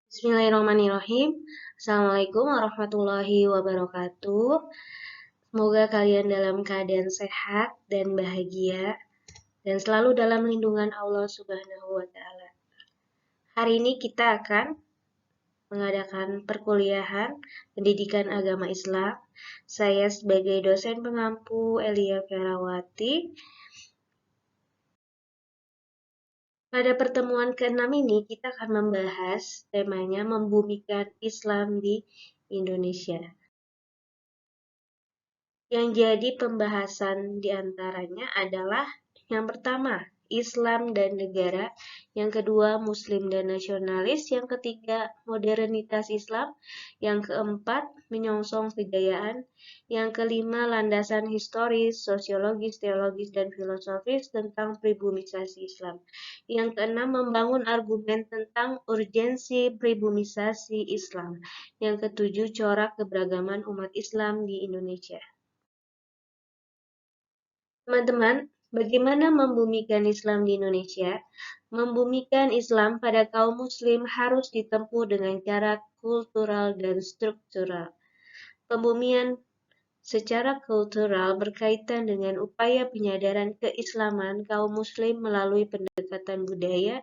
Bismillahirrahmanirrahim. Assalamualaikum warahmatullahi wabarakatuh. Semoga kalian dalam keadaan sehat dan bahagia dan selalu dalam lindungan Allah Subhanahu wa taala. Hari ini kita akan mengadakan perkuliahan pendidikan agama Islam. Saya sebagai dosen pengampu Elia Ferawati. Pada pertemuan ke-6 ini kita akan membahas temanya membumikan Islam di Indonesia. Yang jadi pembahasan diantaranya adalah yang pertama, Islam dan negara, yang kedua, Muslim dan nasionalis, yang ketiga, modernitas Islam, yang keempat, menyongsong kejayaan, yang kelima, landasan historis, sosiologis, teologis, dan filosofis tentang pribumisasi Islam, yang keenam, membangun argumen tentang urgensi pribumisasi Islam, yang ketujuh, corak keberagaman umat Islam di Indonesia. Teman-teman, bagaimana membumikan Islam di Indonesia? Membumikan Islam pada kaum muslim harus ditempuh dengan cara kultural dan struktural. Pembumian secara kultural berkaitan dengan upaya penyadaran keislaman kaum muslim melalui pendekatan budaya,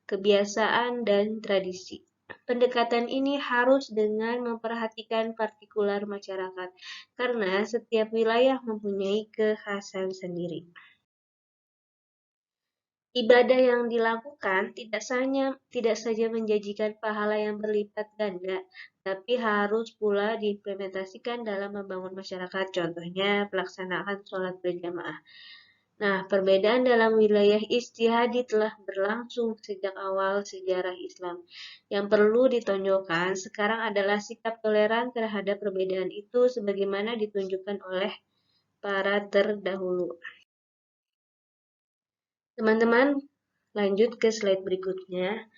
kebiasaan, dan tradisi. Pendekatan ini harus dengan memperhatikan partikular masyarakat, karena setiap wilayah mempunyai kekhasan sendiri. Ibadah yang dilakukan tidak saja menjanjikan pahala yang berlipat ganda, tapi harus pula diimplementasikan dalam membangun masyarakat, contohnya pelaksanaan sholat berjamaah. Nah, perbedaan dalam wilayah ijtihadi telah berlangsung sejak awal sejarah Islam. Yang perlu ditonjolkan sekarang adalah sikap toleran terhadap perbedaan itu sebagaimana ditunjukkan oleh para terdahulu. Teman-teman, lanjut ke slide berikutnya.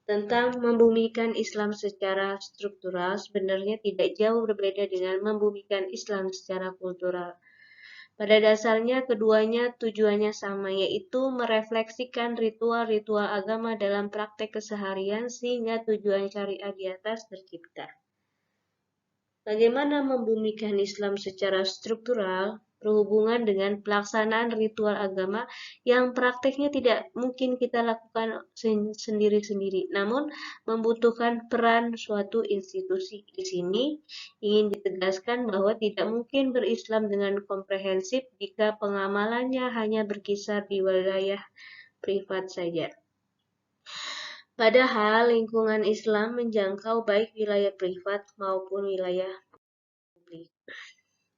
Tentang membumikan Islam secara struktural sebenarnya tidak jauh berbeda dengan membumikan Islam secara kultural. Pada dasarnya keduanya tujuannya sama, yaitu merefleksikan ritual-ritual agama dalam praktek keseharian sehingga tujuan syariat di atas tercipta. Bagaimana membumikan Islam secara struktural berhubungan dengan pelaksanaan ritual agama yang prakteknya tidak mungkin kita lakukan sendiri-sendiri, namun membutuhkan peran suatu institusi. Di sini ingin ditegaskan bahwa tidak mungkin berislam dengan komprehensif jika pengamalannya hanya berkisar di wilayah privat saja. Padahal lingkungan Islam menjangkau baik wilayah privat maupun wilayah publik.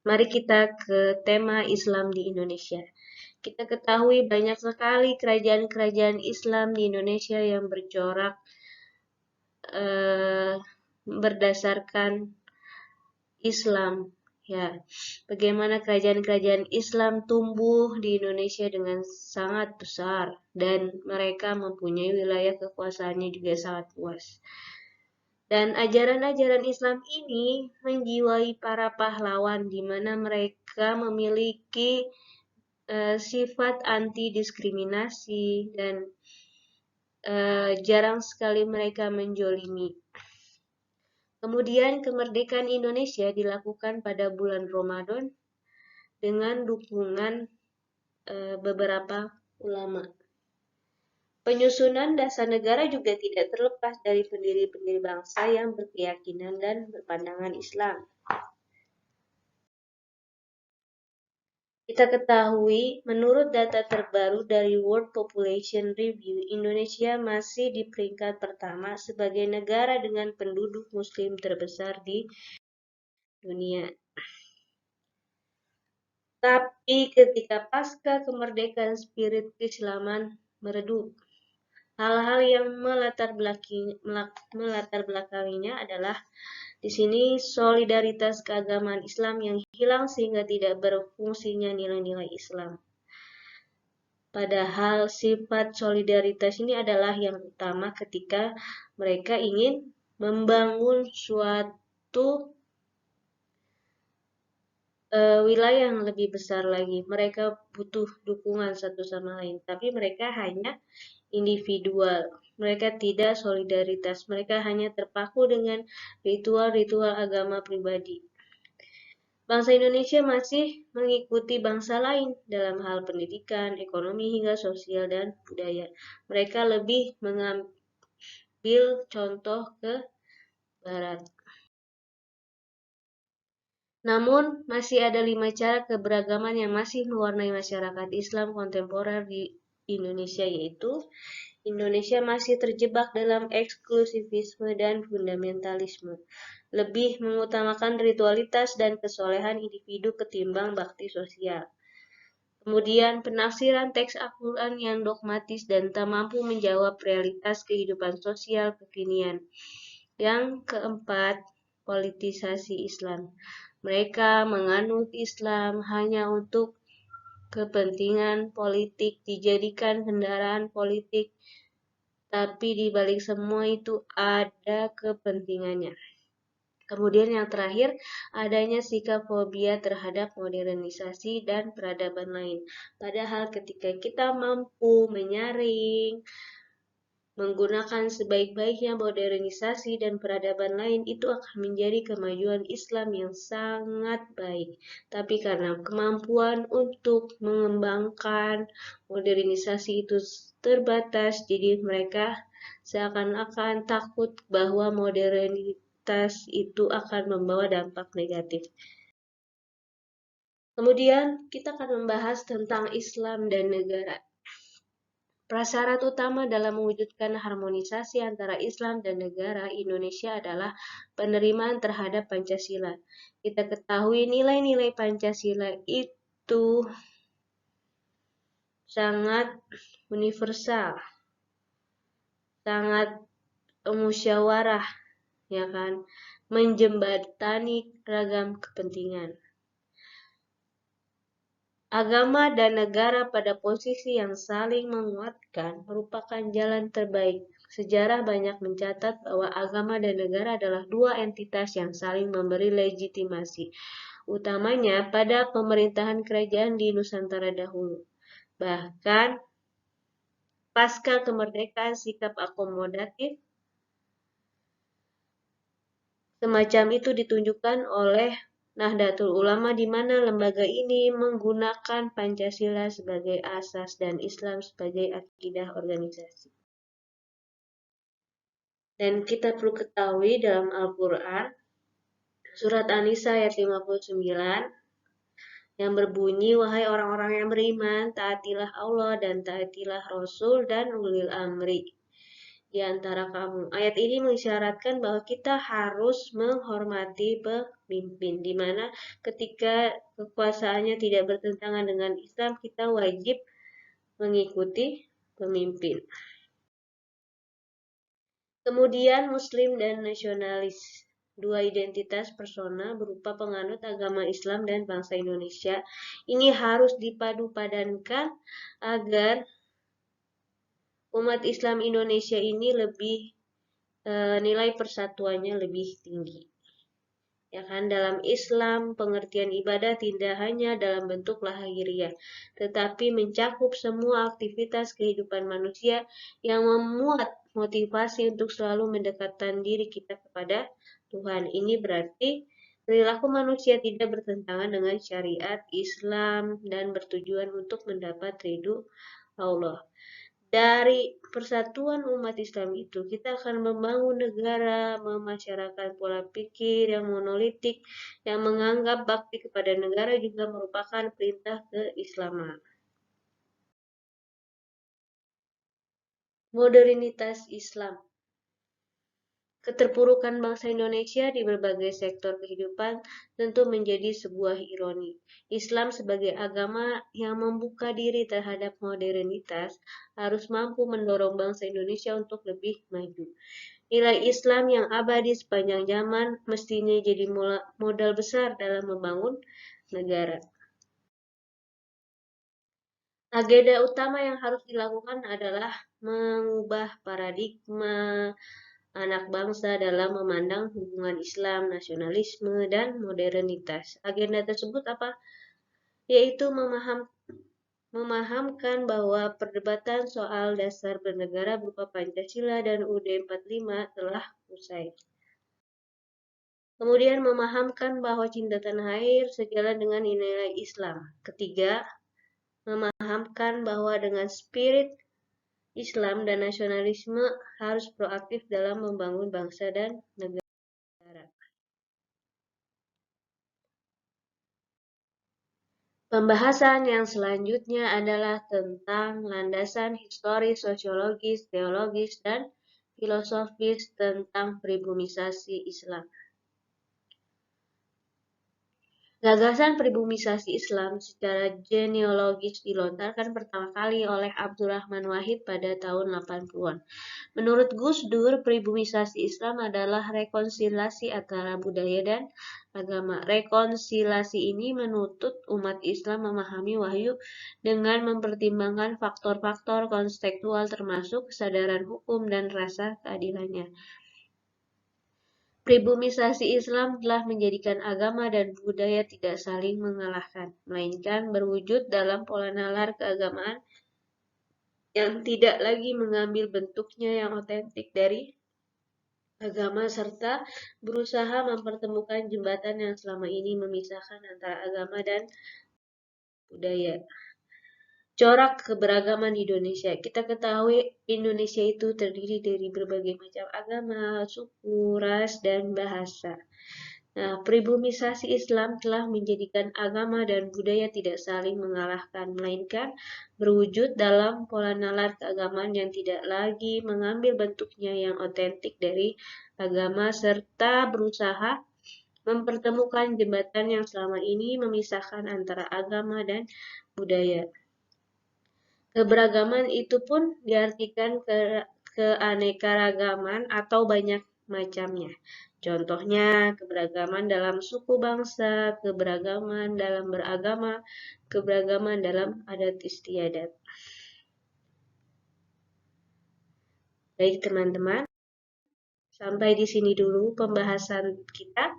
Mari kita ke tema Islam di Indonesia. Kita ketahui banyak sekali kerajaan-kerajaan Islam di Indonesia yang bercorak berdasarkan Islam. Ya, bagaimana kerajaan-kerajaan Islam tumbuh di Indonesia dengan sangat besar dan mereka mempunyai wilayah kekuasaannya juga sangat luas. Dan ajaran-ajaran Islam ini menjiwai para pahlawan di mana mereka memiliki sifat anti-diskriminasi dan jarang sekali mereka menjolimi. Kemudian kemerdekaan Indonesia dilakukan pada bulan Ramadan dengan dukungan beberapa ulama. Penyusunan dasar negara juga tidak terlepas dari pendiri-pendiri bangsa yang berkeyakinan dan berpandangan Islam. Kita ketahui, menurut data terbaru dari World Population Review, Indonesia masih di peringkat pertama sebagai negara dengan penduduk Muslim terbesar di dunia. Tapi ketika pasca kemerdekaan spirit keislaman meredup, hal-hal yang melatar belakanginya adalah di sini solidaritas keagamaan Islam yang hilang sehingga tidak berfungsinya nilai-nilai Islam. Padahal sifat solidaritas ini adalah yang utama ketika mereka ingin membangun suatu wilayah yang lebih besar lagi. Mereka butuh dukungan satu sama lain, tapi mereka hanya individual. Mereka tidak solidaritas. Mereka hanya terpaku dengan ritual-ritual agama pribadi. Bangsa Indonesia masih mengikuti bangsa lain dalam hal pendidikan, ekonomi, hingga sosial dan budaya. Mereka lebih mengambil contoh ke barat. Namun, masih ada 5 cara keberagaman yang masih mewarnai masyarakat Islam kontemporer di Indonesia, yaitu Indonesia masih terjebak dalam eksklusivisme dan fundamentalisme, lebih mengutamakan ritualitas dan kesolehan individu ketimbang bakti sosial. Kemudian, penafsiran teks Al-Quran yang dogmatis dan tak mampu menjawab realitas kehidupan sosial kekinian. Yang keempat, politisasi Islam. Mereka menganut Islam hanya untuk kepentingan politik, dijadikan kendaraan politik, tapi di balik semua itu ada kepentingannya. Kemudian yang terakhir, adanya sikap fobia terhadap modernisasi dan peradaban lain. Padahal ketika kita mampu menyaring, menggunakan sebaik-baiknya modernisasi dan peradaban lain, itu akan menjadi kemajuan Islam yang sangat baik. Tapi karena kemampuan untuk mengembangkan modernisasi itu terbatas, jadi mereka seakan-akan takut bahwa modernitas itu akan membawa dampak negatif. Kemudian kita akan membahas tentang Islam dan negara. Prasyarat utama dalam mewujudkan harmonisasi antara Islam dan negara Indonesia adalah penerimaan terhadap Pancasila. Kita ketahui nilai-nilai Pancasila itu sangat universal, sangat musyawarah, ya kan, menjembatani ragam kepentingan. Agama dan negara pada posisi yang saling menguatkan merupakan jalan terbaik. Sejarah banyak mencatat bahwa agama dan negara adalah dua entitas yang saling memberi legitimasi, utamanya pada pemerintahan kerajaan di Nusantara dahulu. Bahkan, pasca kemerdekaan, sikap akomodatif semacam itu ditunjukkan oleh Nahdlatul Ulama, di mana lembaga ini menggunakan Pancasila sebagai asas dan Islam sebagai akidah organisasi. Dan kita perlu ketahui dalam Al-Quran, surat An-Nisa ayat 59, yang berbunyi, wahai orang-orang yang beriman, taatilah Allah dan taatilah Rasul dan ulil amri di antara kamu. Ayat ini mengisyaratkan bahwa kita harus menghormati pemimpin, di mana ketika kekuasaannya tidak bertentangan dengan Islam, kita wajib mengikuti pemimpin. Kemudian Muslim dan nasionalis, dua identitas persona berupa penganut agama Islam dan bangsa Indonesia, ini harus dipadu-padankan agar umat Islam Indonesia ini lebih nilai persatuannya lebih tinggi. Ya kan, dalam Islam pengertian ibadah tidak hanya dalam bentuk lahiriah, tetapi mencakup semua aktivitas kehidupan manusia yang memuat motivasi untuk selalu mendekatkan diri kita kepada Tuhan. Ini berarti perilaku manusia tidak bertentangan dengan syariat Islam dan bertujuan untuk mendapat ridho Allah. Dari persatuan umat Islam itu, kita akan membangun negara, memasyarakatkan pola pikir yang monolitik, yang menganggap bakti kepada negara juga merupakan perintah keislaman. Modernitas Islam. Keterpurukan bangsa Indonesia di berbagai sektor kehidupan tentu menjadi sebuah ironi. Islam sebagai agama yang membuka diri terhadap modernitas harus mampu mendorong bangsa Indonesia untuk lebih maju. Nilai Islam yang abadi sepanjang zaman mestinya jadi modal besar dalam membangun negara. Agenda utama yang harus dilakukan adalah mengubah paradigma anak bangsa dalam memandang hubungan Islam, nasionalisme, dan modernitas. Agenda tersebut apa? Yaitu memahamkan bahwa perdebatan soal dasar bernegara berupa Pancasila dan UUD 45 telah usai. Kemudian memahamkan bahwa cinta tanah air sejalan dengan nilai Islam. Ketiga, memahamkan bahwa dengan spirit Islam dan nasionalisme harus proaktif dalam membangun bangsa dan negara. Pembahasan yang selanjutnya adalah tentang landasan historis, sosiologis, teologis, dan filosofis tentang pribumisasi Islam. Gagasan pribumisasi Islam secara genealogis dilontarkan pertama kali oleh Abdurrahman Wahid pada tahun 80-an. Menurut Gus Dur, pribumisasi Islam adalah rekonsiliasi antara budaya dan agama. Rekonsiliasi ini menuntut umat Islam memahami wahyu dengan mempertimbangkan faktor-faktor kontekstual termasuk kesadaran hukum dan rasa keadilannya. Pribumisasi Islam telah menjadikan agama dan budaya tidak saling mengalahkan, melainkan berwujud dalam pola nalar keagamaan yang tidak lagi mengambil bentuknya yang otentik dari agama serta berusaha mempertemukan jembatan yang selama ini memisahkan antara agama dan budaya. Corak keberagaman di Indonesia. Kita ketahui Indonesia itu terdiri dari berbagai macam agama, suku, ras, dan bahasa. Nah, pribumisasi Islam telah menjadikan agama dan budaya tidak saling mengalahkan, melainkan berwujud dalam pola nalar keagamaan yang tidak lagi mengambil bentuknya yang otentik dari agama serta berusaha mempertemukan jembatan yang selama ini memisahkan antara agama dan budaya. Keberagaman itu pun diartikan keanekaragaman atau banyak macamnya. Contohnya, keberagaman dalam suku bangsa, keberagaman dalam beragama, keberagaman dalam adat istiadat. Baik teman-teman, sampai di sini dulu pembahasan kita.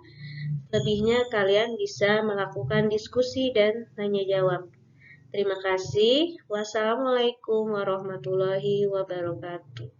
Lebihnya kalian bisa melakukan diskusi dan tanya jawab. Terima kasih. Wassalamualaikum warahmatullahi wabarakatuh.